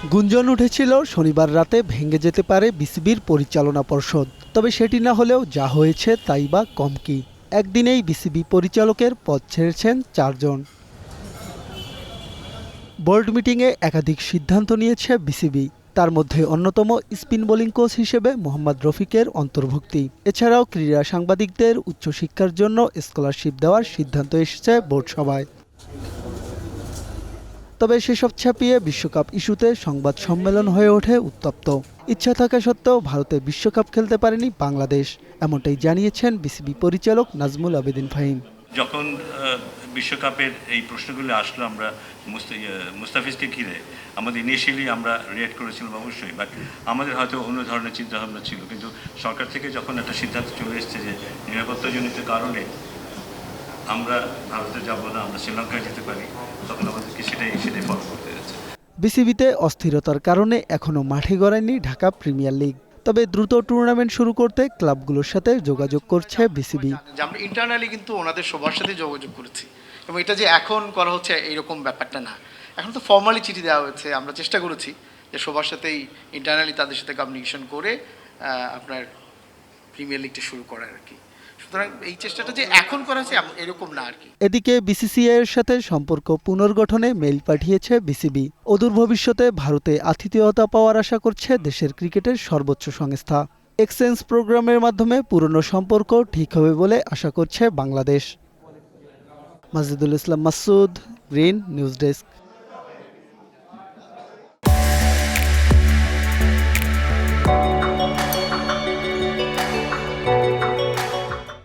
গুঞ্জন উঠেছিল শনিবার রাতে ভেঙে যেতে পারে বিসিবির পরিচালনা পর্ষদ। তবে সেটি না হলেও যা হয়েছে তাই বা কম কি। একদিনেই বিসিবি পরিচালকের পদ ছেড়েছেন 4 জন। বোর্ড মিটিংয়ে একাধিক সিদ্ধান্ত নিয়েছে বিসিবি। তার মধ্যে অন্যতম স্পিন বোলিং কোচ হিসেবে মোহাম্মদ রফিকের অন্তর্ভুক্তি। এছাড়াও ক্রীড়া সাংবাদিকদের উচ্চশিক্ষার জন্য স্কলারশিপ দেওয়ার সিদ্ধান্ত এসেছে বোর্ড সভায়। তবে সেসব ছাপিয়ে বিশ্বকাপ ইস্যুতে সংবাদ সম্মেলন হয়ে ওঠে উত্তপ্ত। ইচ্ছা থাকা সত্ত্বেও ভারতে বিশ্বকাপ খেলতে পারেনি বাংলাদেশ, এমনটাই জানিয়েছেন বিসিবি পরিচালক নাজমুল আবেদিন ফাহিম। যখন বিশ্বকাপের এই প্রশ্নগুলো আসলো, আমরা মুস্তাফিজকে ঘিরে আমাদের ইনিশিয়ালি আমরা রিয়েক্ট করেছিলাম অবশ্যই, বাট আমাদের হয়তো অন্য ধরনের চিন্তাভাবনা ছিল। কিন্তু সরকার থেকে যখন একটা সিদ্ধান্ত চলে এসেছে যে নিরাপত্তাজনিত কারণে আমরা ভারতে যাব না, আমরা শ্রীলঙ্কায় যেতে পারি, তখন আমাদেরকে সেটাই ফলো করতে যাচ্ছে। বিসিবিতে অস্থিরতার কারণে এখনও মাঠে গড়ায়নি ঢাকা প্রিমিয়ার লিগ। তবে দ্রুত টুর্নামেন্ট শুরু করতে ক্লাবগুলোর সাথে যোগাযোগ করছে বিসিবি। আমরা ইন্টারনালি কিন্তু ওনাদের সবার সাথে যোগাযোগ করেছি, এবং এটা যে এখন করা হচ্ছে এইরকম ব্যাপারটা না। এখন তো ফর্মালি চিঠি দেওয়া হয়েছে। আমরা চেষ্টা করেছি যে সবার সাথেই ইন্টারনালি তাদের সাথে কমিউনিকেশন করে আপনার প্রিমিয়ার লিগটা শুরু করার আর কি। সুতরাং এই চেষ্টাটা যে এখন করা হচ্ছে এরকম না আর কি। এদিকে বিসিসিআই এর সাথে সম্পর্ক পুনর্গঠনে মেইল পাঠিয়েছে বিসিবি। অদূর ভবিষ্যতে ভারতে আতিথেয়তা পাওয়ার আশা করছে দেশের ক্রিকেটের সর্বোচ্চ সংস্থা। এক্সচেঞ্জ প্রোগ্রামের মাধ্যমে পুরনো সম্পর্ক ঠিক হবে বলে আশা করছে বাংলাদেশ। মাজিদুল ইসলাম মাসুদ, গ্রিন নিউজ ডেস্ক।